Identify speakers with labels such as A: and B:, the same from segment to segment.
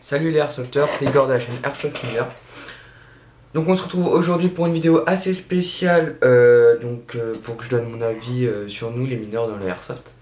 A: Salut les Airsofters, c'est Igor de la chaîne Airsoft Miller. Donc on se retrouve aujourd'hui pour une vidéo assez spéciale pour que je donne mon avis sur nous les mineurs dans le Airsoft.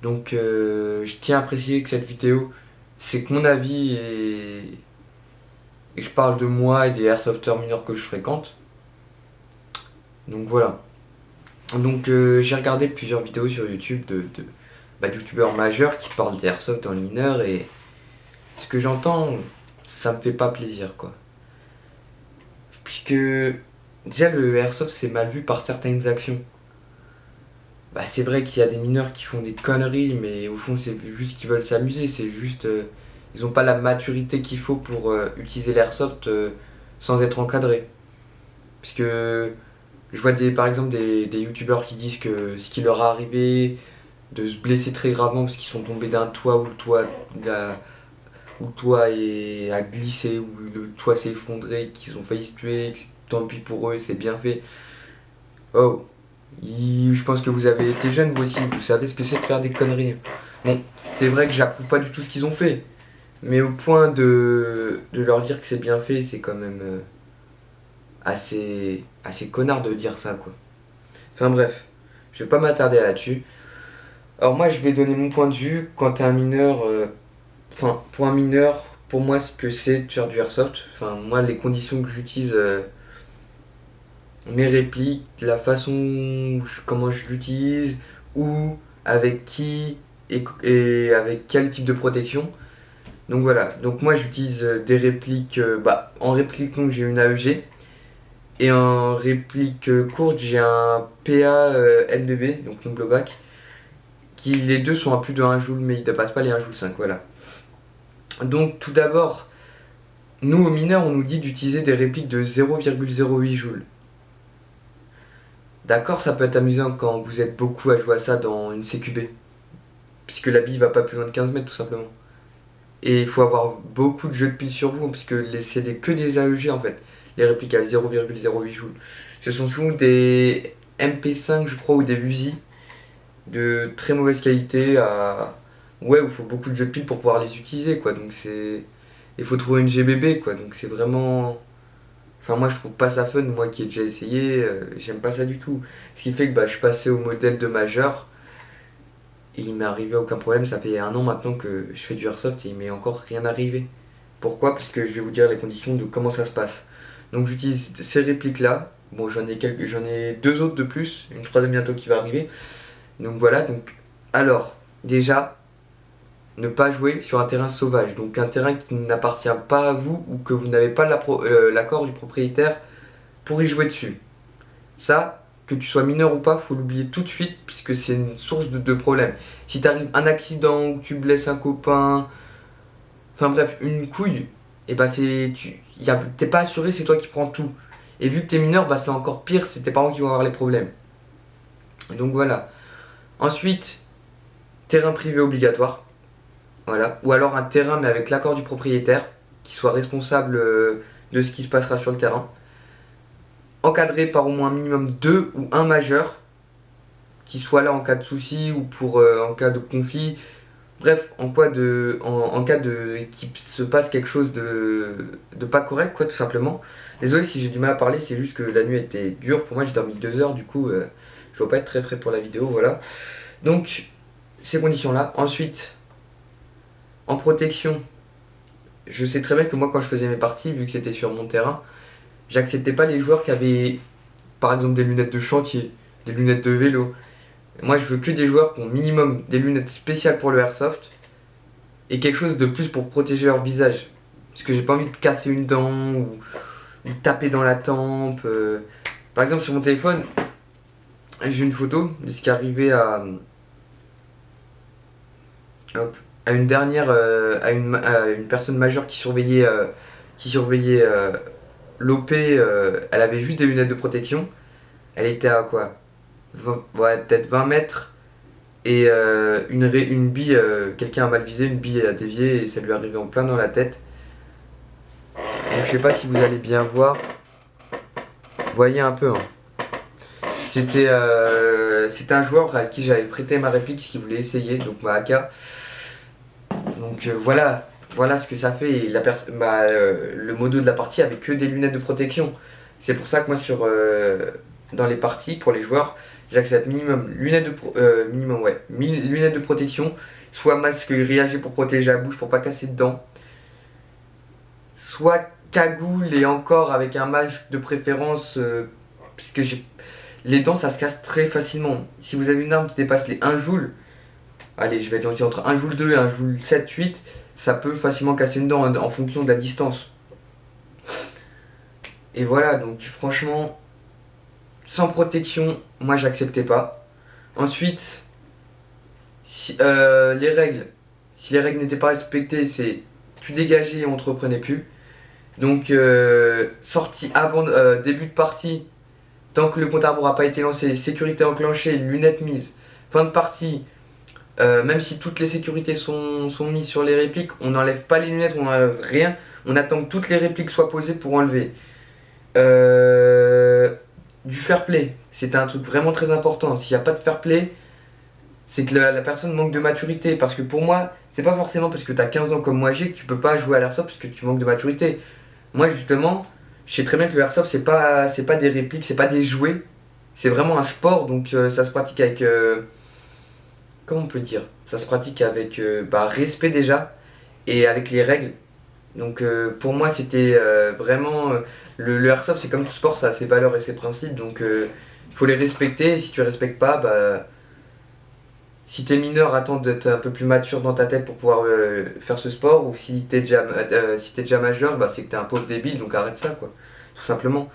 A: Donc je tiens à préciser que cette vidéo c'est que mon avis et je parle de moi et des Airsofters mineurs que je fréquente. Donc voilà. Donc j'ai regardé plusieurs vidéos sur YouTube de youtubeurs majeurs qui parlent des Airsoft dans le mineur et ce que j'entends ça me fait pas plaisir quoi. Puisque déjà le airsoft c'est mal vu par certaines actions. Bah c'est vrai qu'il y a des mineurs qui font des conneries mais au fond c'est juste qu'ils veulent s'amuser, c'est juste ils ont pas la maturité qu'il faut pour utiliser l'airsoft sans être encadrés. Puisque je vois par exemple des youtubeurs qui disent que ce qui leur est arrivé de se blesser très gravement parce qu'ils sont tombés d'un toit où le toit a glissé, où le toit s'est effondré, qu'ils ont failli se tuer, tant pis pour eux, c'est bien fait. Oh, je pense que vous avez été jeune vous aussi, vous savez ce que c'est de faire des conneries. Bon, c'est vrai que j'approuve pas du tout ce qu'ils ont fait, mais au point de leur dire que c'est bien fait, c'est quand même assez connard de dire ça quoi. Enfin bref, je vais pas m'attarder là-dessus. Alors moi je vais donner mon point de vue quand t'es un mineur. Pour un mineur, pour moi, ce que c'est de faire du airsoft, moi, les conditions que j'utilise, mes répliques, la façon, comment je l'utilise, où, avec qui et avec quel type de protection. Donc voilà, donc moi j'utilise des répliques, en réplique longue j'ai une AEG et en réplique courte j'ai un PA NBB, donc non blowback, qui les deux sont à plus de 1 joule mais ils ne dépassent pas les 1,5 voilà. Donc tout d'abord, nous aux mineurs on nous dit d'utiliser des répliques de 0,08 joules. D'accord, ça peut être amusant quand vous êtes beaucoup à jouer à ça dans une CQB, puisque la bille va pas plus loin de 15 mètres tout simplement. Et il faut avoir beaucoup de jeux de piles sur vous, puisque c'est que des AEG en fait, les répliques à 0,08 joules. Ce sont souvent des MP5 je crois ou des Uzi de très mauvaise qualité où il faut beaucoup de jeux de piles pour pouvoir les utiliser quoi, donc il faut trouver une GBB quoi, donc c'est vraiment. Enfin moi je trouve pas ça fun, moi qui ai déjà essayé, j'aime pas ça du tout. Ce qui fait que je suis passé au modèle de majeur et il m'est arrivé aucun problème, ça fait 1 an maintenant que je fais du airsoft et il m'est encore rien arrivé. Pourquoi? Parce que je vais vous dire les conditions de comment ça se passe. Donc j'utilise ces répliques là, bon j'en ai 2 autres de plus, une troisième bientôt qui va arriver. Donc voilà, donc alors déjà ne pas jouer sur un terrain sauvage, donc un terrain qui n'appartient pas à vous ou que vous n'avez pas l'accord du propriétaire pour y jouer dessus. Ça, que tu sois mineur ou pas, faut l'oublier tout de suite puisque c'est une source de problème. Si t'arrive un accident ou que tu blesses un copain, enfin bref, une couille, et t'es pas assuré, c'est toi qui prends tout. Et vu que t'es mineur, c'est encore pire, c'est tes parents qui vont avoir les problèmes. Donc voilà. Ensuite, terrain privé obligatoire. Voilà. Ou alors un terrain mais avec l'accord du propriétaire, qui soit responsable de ce qui se passera sur le terrain. Encadré par au moins un minimum 2 ou 1 majeur, qui soit là en cas de souci ou en cas de conflit. Bref, en cas de qu'il se passe quelque chose de pas correct, quoi, tout simplement. Désolé si j'ai du mal à parler, c'est juste que la nuit était dure. Pour moi, j'ai dormi 2 heures, du coup, je vais pas être très prêt pour la vidéo, voilà. Donc, ces conditions-là. Ensuite, en protection, je sais très bien que moi, quand je faisais mes parties, vu que c'était sur mon terrain, j'acceptais pas les joueurs qui avaient, par exemple, des lunettes de chantier, des lunettes de vélo. Moi, je veux que des joueurs qui ont minimum des lunettes spéciales pour le airsoft et quelque chose de plus pour protéger leur visage. Parce que j'ai pas envie de casser une dent ou taper dans la tempe. Par exemple, sur mon téléphone, j'ai une photo de ce qui est arrivé à une dernière, à une personne majeure qui surveillait l'OP. Elle avait juste des lunettes de protection. Elle était à quoi, peut-être 20 mètres. Et une bille, quelqu'un a mal visé, une bille a dévié et ça lui est arrivé en plein dans la tête. Donc je sais pas si vous allez bien voir. Voyez un peu. Hein. C'était un joueur à qui j'avais prêté ma réplique parce qu'il voulait essayer, donc ma AK. Donc voilà, voilà ce que ça fait. Et le modo de la partie avec que des lunettes de protection. C'est pour ça que moi, dans les parties, pour les joueurs, j'accepte minimum 1000 lunettes de protection, soit masque grillagé pour protéger la bouche, pour pas casser dedans, soit cagoule et encore avec un masque de préférence, puisque les dents ça se casse très facilement. Si vous avez une arme qui dépasse les 1 joule, allez, je vais être gentil, entre 1 joule 2 et 1 joule 7, 8, ça peut facilement casser une dent en fonction de la distance. Et voilà, donc franchement, sans protection, moi j'acceptais pas. Ensuite, les règles. Si les règles n'étaient pas respectées, c'est tu dégageais et on te reprenait plus. Donc, sortie avant début de partie, tant que le compte à rebours n'a pas été lancé, sécurité enclenchée, lunettes mises. Fin de partie, même si toutes les sécurités sont mises sur les répliques, on n'enlève pas les lunettes, on n'enlève rien. On attend que toutes les répliques soient posées pour enlever. Du fair play, c'est un truc vraiment très important. S'il n'y a pas de fair play, c'est que la personne manque de maturité. Parce que pour moi, c'est pas forcément parce que tu as 15 ans comme moi j'ai que tu peux pas jouer à l'airsoft parce que tu manques de maturité. Moi justement, je sais très bien que le airsoft c'est pas des répliques, c'est pas des jouets. C'est vraiment un sport, donc ça se pratique avec... comment on peut dire? Ça se pratique avec respect déjà et avec les règles. Donc pour moi c'était vraiment... le airsoft c'est comme tout sport, ça a ses valeurs et ses principes, donc il faut les respecter. Et si tu respectes pas, si t'es mineur, attends d'être un peu plus mature dans ta tête pour pouvoir faire ce sport. Ou si t'es déjà majeur, c'est que t'es un pauvre débile, donc arrête ça quoi, tout simplement.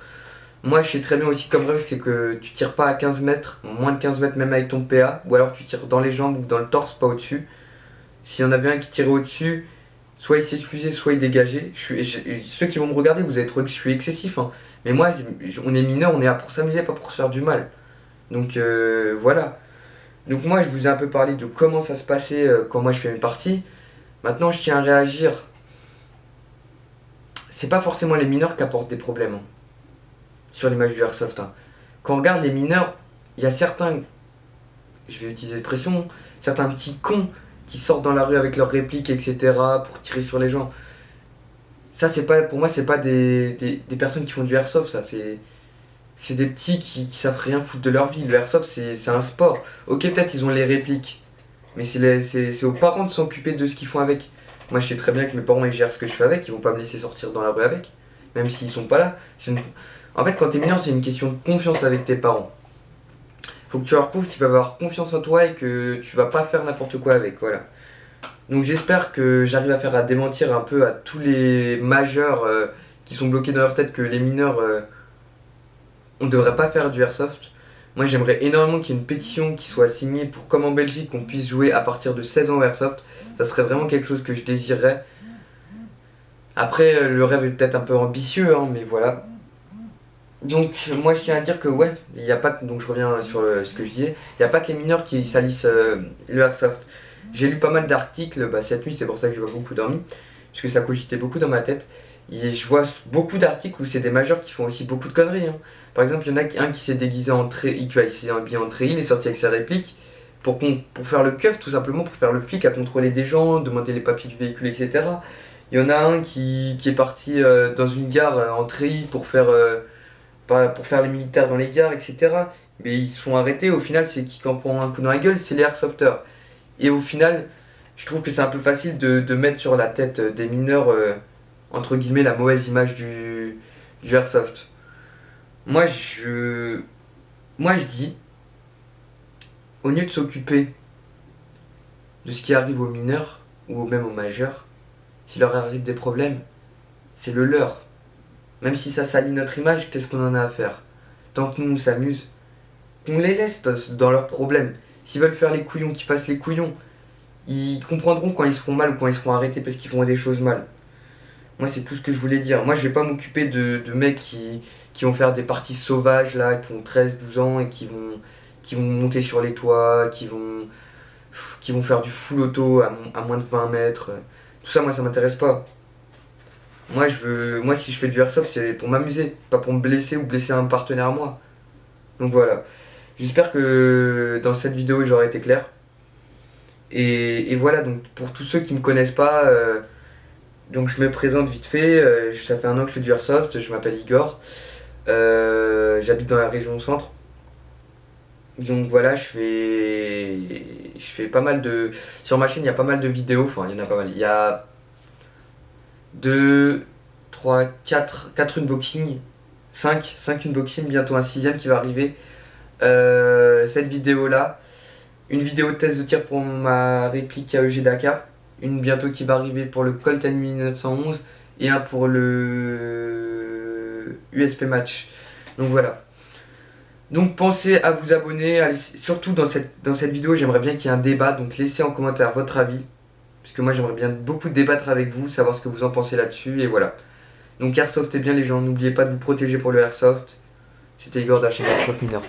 A: Moi je sais très bien aussi comme règle, c'est que tu tires pas à 15 mètres, moins de 15 mètres même avec ton PA, ou alors tu tires dans les jambes ou dans le torse, pas au-dessus. S'il y en avait un qui tirait au-dessus, soit il s'excusait, soit il dégageait. Ceux qui vont me regarder, vous allez trouver que je suis excessif, hein. Mais moi, on est mineur, on est là pour s'amuser, pas pour se faire du mal. Donc voilà. Donc moi, je vous ai un peu parlé de comment ça se passait quand moi je fais mes parties. Maintenant, je tiens à réagir. C'est pas forcément les mineurs qui apportent des problèmes, hein, sur l'image du airsoft, hein. Quand on regarde les mineurs, il y a certains, je vais utiliser l'expression, certains petits cons qui sortent dans la rue avec leurs répliques, etc., pour tirer sur les gens. Ça, c'est pas, pour moi, c'est pas des personnes qui font du airsoft, ça. C'est des petits qui savent rien foutre de leur vie. Le airsoft, c'est un sport. Ok, peut-être ils ont les répliques, mais c'est aux parents de s'occuper de ce qu'ils font avec. Moi, je sais très bien que mes parents ils gèrent ce que je fais avec, ils vont pas me laisser sortir dans la rue avec, même s'ils sont pas là. En fait, quand t'es mineur, c'est une question de confiance avec tes parents. Faut que tu leur prouves qu'ils peuvent avoir confiance en toi et que tu vas pas faire n'importe quoi avec, voilà. Donc j'espère que j'arrive à démentir un peu à tous les majeurs qui sont bloqués dans leur tête que les mineurs, on devrait pas faire du airsoft. Moi j'aimerais énormément qu'il y ait une pétition qui soit signée pour, comme en Belgique, qu'on puisse jouer à partir de 16 ans au airsoft. Ça serait vraiment quelque chose que je désirerais. Après, le rêve est peut-être un peu ambitieux, hein, mais voilà. Donc moi je tiens à dire que ouais, il y a pas que, donc je reviens sur ce que je disais, il n'y a pas que les mineurs qui salissent le airsoft. J'ai lu pas mal d'articles cette nuit, c'est pour ça que j'ai pas beaucoup dormi, parce que ça cogitait beaucoup dans ma tête. Et je vois beaucoup d'articles où c'est des majeurs qui font aussi beaucoup de conneries, hein. Par exemple, il y en a un qui s'est déguisé en trail, qui s'est habillé en trail, il est sorti avec sa réplique pour faire le keuf, tout simplement, pour faire le flic, à contrôler des gens, demander les papiers du véhicule, etc. Il y en a un qui est parti dans une gare en treillis pour faire les militaires dans les gares, etc. Mais ils se font arrêter, au final, c'est qui en prend un coup dans la gueule, c'est les airsofters. Et au final, je trouve que c'est un peu facile de mettre sur la tête des mineurs, entre guillemets, la mauvaise image du airsoft. Moi, moi, je dis, au lieu de s'occuper de ce qui arrive aux mineurs, ou même aux majeurs, s'il leur arrive des problèmes, c'est le leur. Même si ça salit notre image, qu'est-ce qu'on en a à faire? Tant que nous on s'amuse, qu'on les laisse dans leurs problèmes. S'ils veulent faire les couillons, qu'ils fassent les couillons. Ils comprendront quand ils seront mal ou quand ils seront arrêtés parce qu'ils font des choses mal. Moi c'est tout ce que je voulais dire. Moi je vais pas m'occuper de mecs qui vont faire des parties sauvages là, qui ont 13 12 ans et qui vont monter sur les toits, qui vont faire du full auto à moins de 20 mètres. Tout ça moi ça m'intéresse pas. Moi si je fais du airsoft c'est pour m'amuser, pas pour me blesser ou blesser un partenaire à moi. Donc voilà. J'espère que dans cette vidéo j'aurai été clair. Et voilà, donc pour tous ceux qui me connaissent pas, Donc je me présente vite fait, ça fait un an que je fais du airsoft, je m'appelle Igor, j'habite dans la région centre. Donc voilà, je fais pas mal de... Sur ma chaîne, il y a pas mal de vidéos, enfin il y en a pas mal. Il y a 2, 3, 4 unboxings, 5 unboxings, bientôt un sixième qui va arriver. Cette vidéo-là, une vidéo de test de tir pour ma réplique AEG Dakar, une bientôt qui va arriver pour le Colt M1911 et un pour le USP Match. Donc voilà. Donc pensez à vous abonner, surtout dans cette vidéo j'aimerais bien qu'il y ait un débat, donc laissez en commentaire votre avis, puisque moi j'aimerais bien beaucoup débattre avec vous, savoir ce que vous en pensez là-dessus, et voilà. Donc airsoft est bien les gens, n'oubliez pas de vous protéger pour le airsoft. C'était Igor de la chaîne Airsoft Mineur.